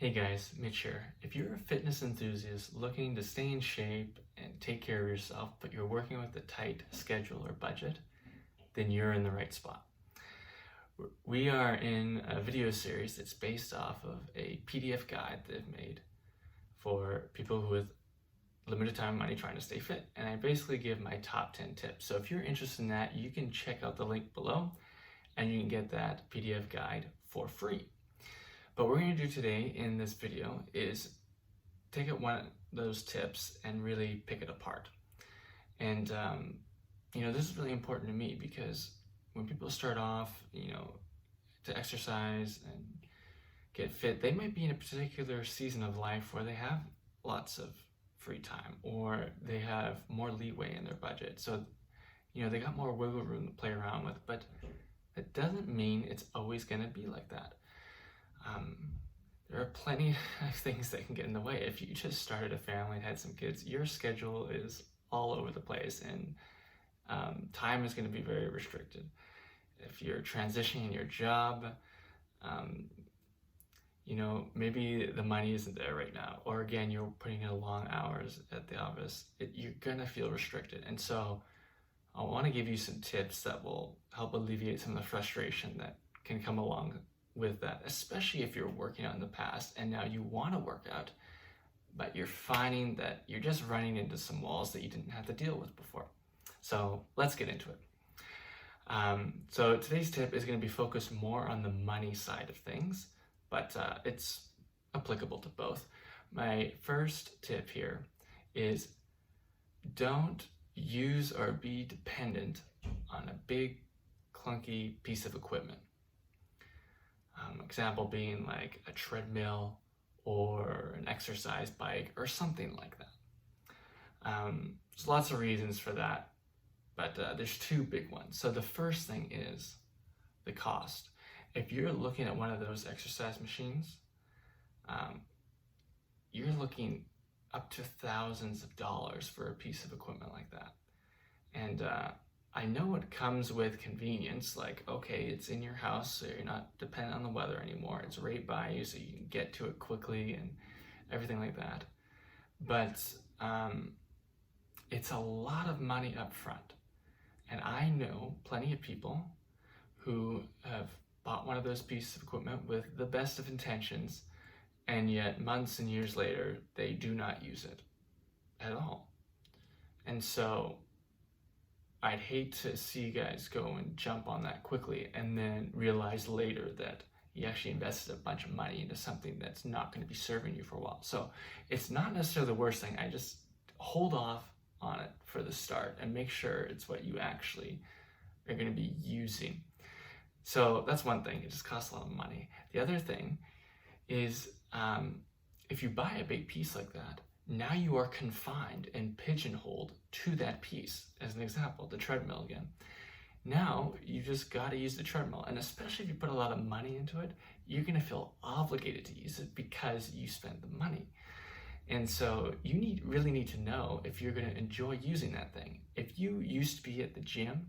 Hey guys, Mitch here. If you're a fitness enthusiast looking to stay in shape and take care of yourself, but you're working with a tight schedule or budget, then you're in the right spot. We are in a video series that's based off of a PDF guide they've made for people who with limited time and money trying to stay fit. And I basically give my top 10 tips. So if you're interested in that, you can check out the link below and you can get that PDF guide for free. But what we're going to do today in this video is take out one of those tips and really pick it apart. And, this is really important to me because when people start off, to exercise and get fit, they might be in a particular season of life where they have lots of free time or they have more leeway in their budget. So, they got more wiggle room to play around with, but that doesn't mean it's always going to be like that. There are plenty of things that can get in the way. If you just started a family and had some kids, your schedule is all over the place and time is going to be very restricted. If you're transitioning in your job, maybe the money isn't there right now, or again, you're putting in long hours at the office, you're going to feel restricted. And so I want to give you some tips that will help alleviate some of the frustration that can come along with that, especially if you're working out in the past and now you want to work out, but you're finding that you're just running into some walls that you didn't have to deal with before. So let's get into it. So today's tip is going to be focused more on the money side of things, but it's applicable to both. My first tip here is don't use or be dependent on a big clunky piece of equipment. Example being like a treadmill or an exercise bike or something like that. There's lots of reasons for that, but there's two big ones. So the first thing is the cost. If you're looking at one of those exercise machines, you're looking up to thousands of dollars for a piece of equipment like that. And I know it comes with convenience, like, okay, it's in your house, so you're not dependent on the weather anymore. It's right by you, so you can get to it quickly and everything like that. But it's a lot of money up front. And I know plenty of people who have bought one of those pieces of equipment with the best of intentions, and yet months and years later, they do not use it at all. And so I'd hate to see you guys go and jump on that quickly and then realize later that you actually invested a bunch of money into something that's not going to be serving you for a while. So it's not necessarily the worst thing. I just hold off on it for the start and make sure it's what you actually are going to be using. So that's one thing. It just costs a lot of money. The other thing is if you buy a big piece like that, now you are confined and pigeonholed to that piece. As an example, the treadmill again. Now you just got to use the treadmill, and especially if you put a lot of money into it, you're going to feel obligated to use it because you spent the money. And so you really need to know if you're going to enjoy using that thing. If you used to be at the gym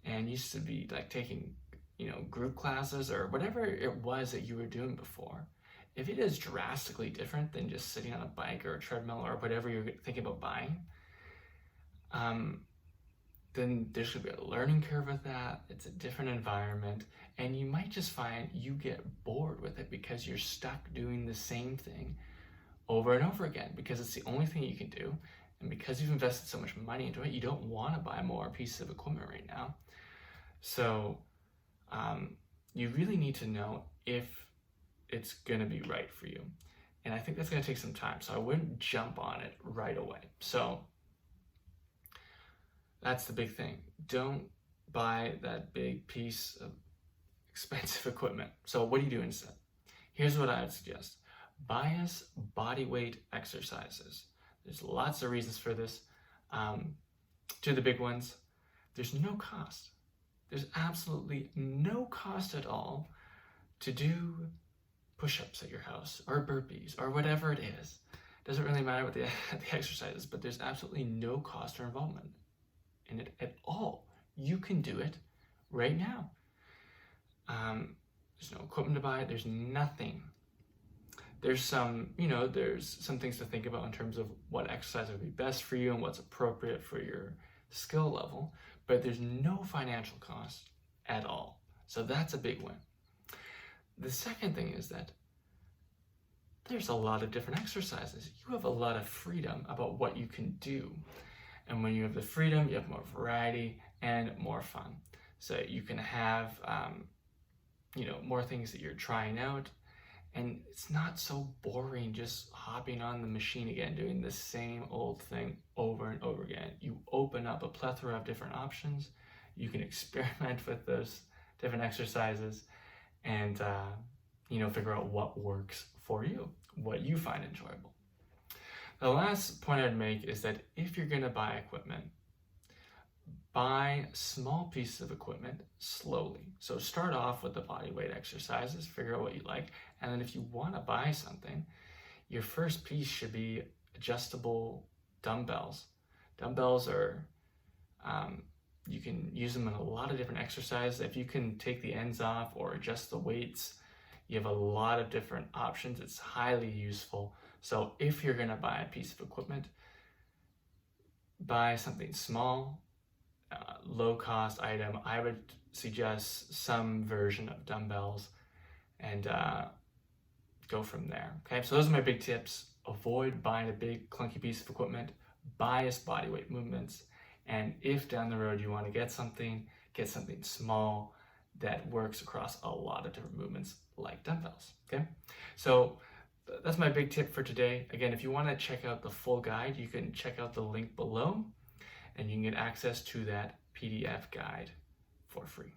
and used to be like taking, group classes or whatever it was that you were doing before, if it is drastically different than just sitting on a bike or a treadmill or whatever you're thinking about buying, then there should be a learning curve with that. It's a different environment, and you might just find you get bored with it because you're stuck doing the same thing over and over again because it's the only thing you can do. And because you've invested so much money into it, you don't want to buy more pieces of equipment right now. So you really need to know if it's going to be right for you. And I think that's going to take some time. So I wouldn't jump on it right away. So that's the big thing. Don't buy that big piece of expensive equipment. So what do you do instead? Here's what I would suggest. Bias body weight exercises. There's lots of reasons for this. Two of the big ones, there's no cost. There's absolutely no cost at all to do push-ups at your house or burpees or whatever it is. Doesn't really matter what the exercise is, but there's absolutely no cost or involvement in it at all. You can do it right now. There's no equipment to buy. There's nothing There's some things to think about in terms of what exercise would be best for you and what's appropriate for your skill level, but there's no financial cost at all. So that's a big win. The second thing is that there's a lot of different exercises. You have a lot of freedom about what you can do. And when you have the freedom, you have more variety and more fun. So you can have, more things that you're trying out. And it's not so boring just hopping on the machine again, doing the same old thing over and over again. You open up a plethora of different options. You can experiment with those different exercises and, figure out what works for you, what you find enjoyable. The last point I'd make is that if you're going to buy equipment, buy small pieces of equipment slowly. So start off with the body weight exercises, figure out what you like, and then if you want to buy something, your first piece should be adjustable dumbbells. Dumbbells are, you can use them in a lot of different exercises. If you can take the ends off or adjust the weights, you have a lot of different options. It's highly useful. So if you're going to buy a piece of equipment, buy something small, low-cost item. I would suggest some version of dumbbells and go from there. Okay, so those are my big tips. Avoid buying a big clunky piece of equipment, bias body weight movements, and if down the road you want to get something small that works across a lot of different movements like dumbbells. Okay, so that's my big tip for today. Again, if you want to check out the full guide, you can check out the link below and you can get access to that PDF guide for free.